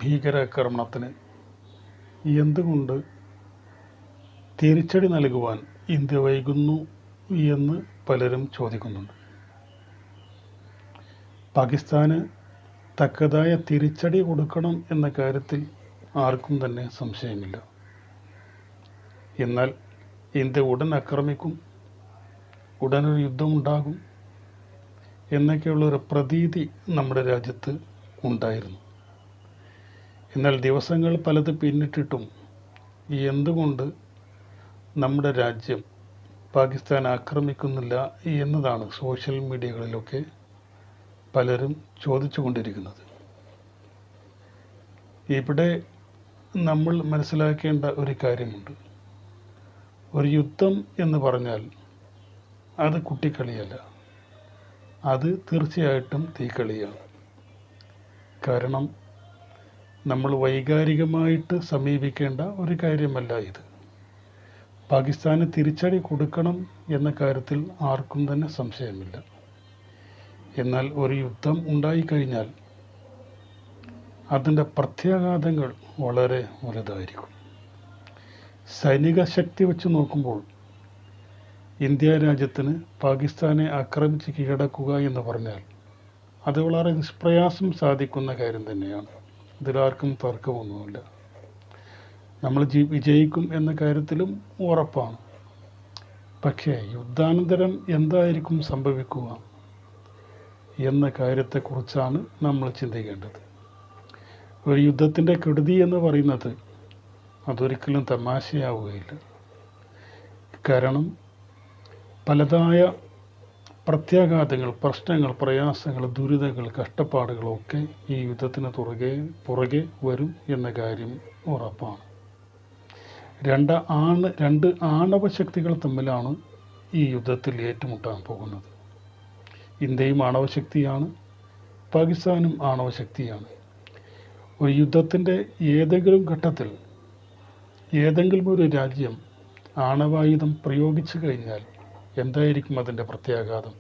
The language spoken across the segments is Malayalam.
ഭീകരാക്രമണത്തിന് എന്തുകൊണ്ട് തിരിച്ചടി നൽകുവാൻ ഇന്ത്യ വൈകുന്നു എന്ന് പലരും ചോദിക്കുന്നുണ്ട്. പാകിസ്ഥാന് തക്കതായ തിരിച്ചടി കൊടുക്കണം എന്ന കാര്യത്തിൽ ആർക്കും തന്നെ സംശയമില്ല. എന്നാൽ ഇന്ത്യ ഉടൻ ആക്രമിക്കും, ഉടനൊരു യുദ്ധമുണ്ടാകും എന്നൊക്കെയുള്ളൊരു പ്രതീതി നമ്മുടെ രാജ്യത്ത് ഉണ്ടായിരുന്നു. എന്നാൽ ദിവസങ്ങൾ പലത് പിന്നിട്ടിട്ടും എന്തുകൊണ്ട് നമ്മുടെ രാജ്യം പാകിസ്ഥാൻ ആക്രമിക്കുന്നില്ല എന്നതാണ് സോഷ്യൽ മീഡിയകളിലൊക്കെ പലരും ചോദിച്ചു കൊണ്ടിരിക്കുന്നത്. ഇവിടെ നമ്മൾ മനസ്സിലാക്കേണ്ട ഒരു കാര്യമുണ്ട്. ഒരു യുദ്ധം എന്ന് പറഞ്ഞാൽ അത് കുട്ടിക്കളിയല്ല, അത് തീർച്ചയായിട്ടും തീക്കളിയാണ്. കാരണം നമ്മൾ വൈകാരികമായിട്ട് സമീപിക്കേണ്ട ഒരു കാര്യമല്ല ഇത്. പാകിസ്ഥാന് തിരിച്ചടി കൊടുക്കണം എന്ന കാര്യത്തിൽ ആർക്കും തന്നെ സംശയമില്ല. എന്നാൽ ഒരു യുദ്ധം ഉണ്ടായിക്കഴിഞ്ഞാൽ അതിൻ്റെ പ്രത്യാഘാതങ്ങൾ വളരെ വലുതായിരിക്കും. സൈനിക ശക്തി വെച്ച് നോക്കുമ്പോൾ ഇന്ത്യ രാജ്യത്തിന് പാകിസ്ഥാനെ ആക്രമിച്ച് കീഴടക്കുക എന്ന് പറഞ്ഞാൽ അത് വളരെ നിഷ്പ്രയാസം സാധിക്കുന്ന കാര്യം തന്നെയാണ്. ഇതിലാർക്കും തർക്കമൊന്നുമില്ല. നമ്മൾ വിജയിക്കും എന്ന കാര്യത്തിലും ഉറപ്പാണ്. പക്ഷേ യുദ്ധാനന്തരം എന്തായിരിക്കും സംഭവിക്കുക എന്ന കാര്യത്തെക്കുറിച്ചാണ് നമ്മൾ ചിന്തിക്കേണ്ടത്. ഒരു യുദ്ധത്തിൻ്റെ കെടുതി എന്ന് പറയുന്നത് അതൊരിക്കലും തമാശയാവുകയില്ല. കാരണം പലതായ പ്രത്യാഘാതങ്ങൾ, പ്രശ്നങ്ങൾ, പ്രയാസങ്ങൾ, ദുരിതങ്ങൾ, കഷ്ടപ്പാടുകളൊക്കെ ഈ യുദ്ധത്തിന് പുറകെ വരും എന്ന കാര്യം ഉറപ്പാണ്. രണ്ട് ആണവ ശക്തികൾ തമ്മിലാണ് ഈ യുദ്ധത്തിൽ ഏറ്റുമുട്ടാൻ പോകുന്നത്. ഇന്ത്യയും ആണവശക്തിയാണ്, പാകിസ്ഥാനും ആണവശക്തിയാണ്. ഒരു യുദ്ധത്തിൻ്റെ ഏതെങ്കിലും ഘട്ടത്തിൽ ഏതെങ്കിലും ഒരു രാജ്യം ആണവായുധം പ്രയോഗിച്ചു കഴിഞ്ഞാൽ എന്തായിരിക്കും അതിൻ്റെ പ്രത്യാഘാതം?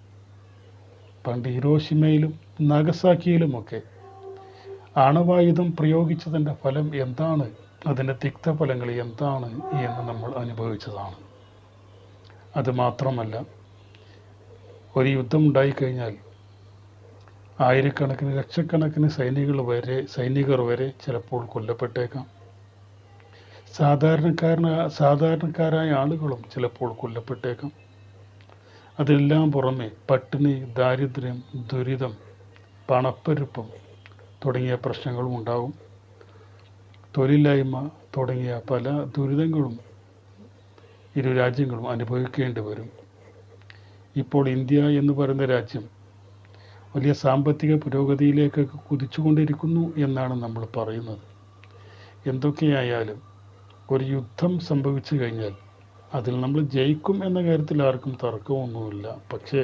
പണ്ട് ഹിരോഷിമയിലും നാഗസാക്കിയിലുമൊക്കെ ആണവായുധം പ്രയോഗിച്ചതിൻ്റെ ഫലം എന്താണ്, അതിൻ്റെ തിക്തഫലങ്ങൾ എന്താണ് എന്ന് നമ്മൾ അനുഭവിച്ചതാണ്. അതുമാത്രമല്ല, ഒരു യുദ്ധം ഉണ്ടായിക്കഴിഞ്ഞാൽ ആയിരക്കണക്കിന് ലക്ഷക്കണക്കിന് സൈനികർ വരെ ചിലപ്പോൾ കൊല്ലപ്പെട്ടേക്കാം. സാധാരണക്കാരായ ആളുകളും ചിലപ്പോൾ കൊല്ലപ്പെട്ടേക്കാം. അതെല്ലാം പുറമെ പട്ടിണി, ദാരിദ്ര്യം, ദുരിതം, പണപ്പെരുപ്പം തുടങ്ങിയ പ്രശ്നങ്ങളും ഉണ്ടാകും. തൊഴിലില്ലായ്മ തുടങ്ങിയ പല ദുരിതങ്ങളും ഇരു രാജ്യങ്ങളും അനുഭവിക്കേണ്ടി വരും. ഇപ്പോൾ ഇന്ത്യ എന്ന് പറയുന്ന രാജ്യം വലിയ സാമ്പത്തിക പുരോഗതിയിലേക്കൊക്കെ കുതിച്ചുകൊണ്ടിരിക്കുന്നു എന്നാണ് നമ്മൾ പറയുന്നത്. എന്തൊക്കെയായാലും ഒരു യുദ്ധം സംഭവിച്ചു കഴിഞ്ഞാൽ അതിൽ നമ്മൾ ജയിക്കും എന്ന കാര്യത്തിൽ ആർക്കും തർക്കമൊന്നുമില്ല. പക്ഷേ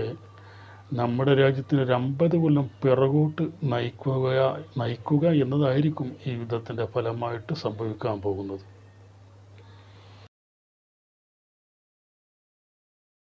നമ്മുടെ രാജ്യത്തിന് ഒരു 50 കൊല്ലം പിറകോട്ട് നയിക്കുക എന്നതായിരിക്കും ഈ യുദ്ധത്തിൻ്റെ ഫലമായിട്ട് സംഭവിക്കാൻ പോകുന്നത്.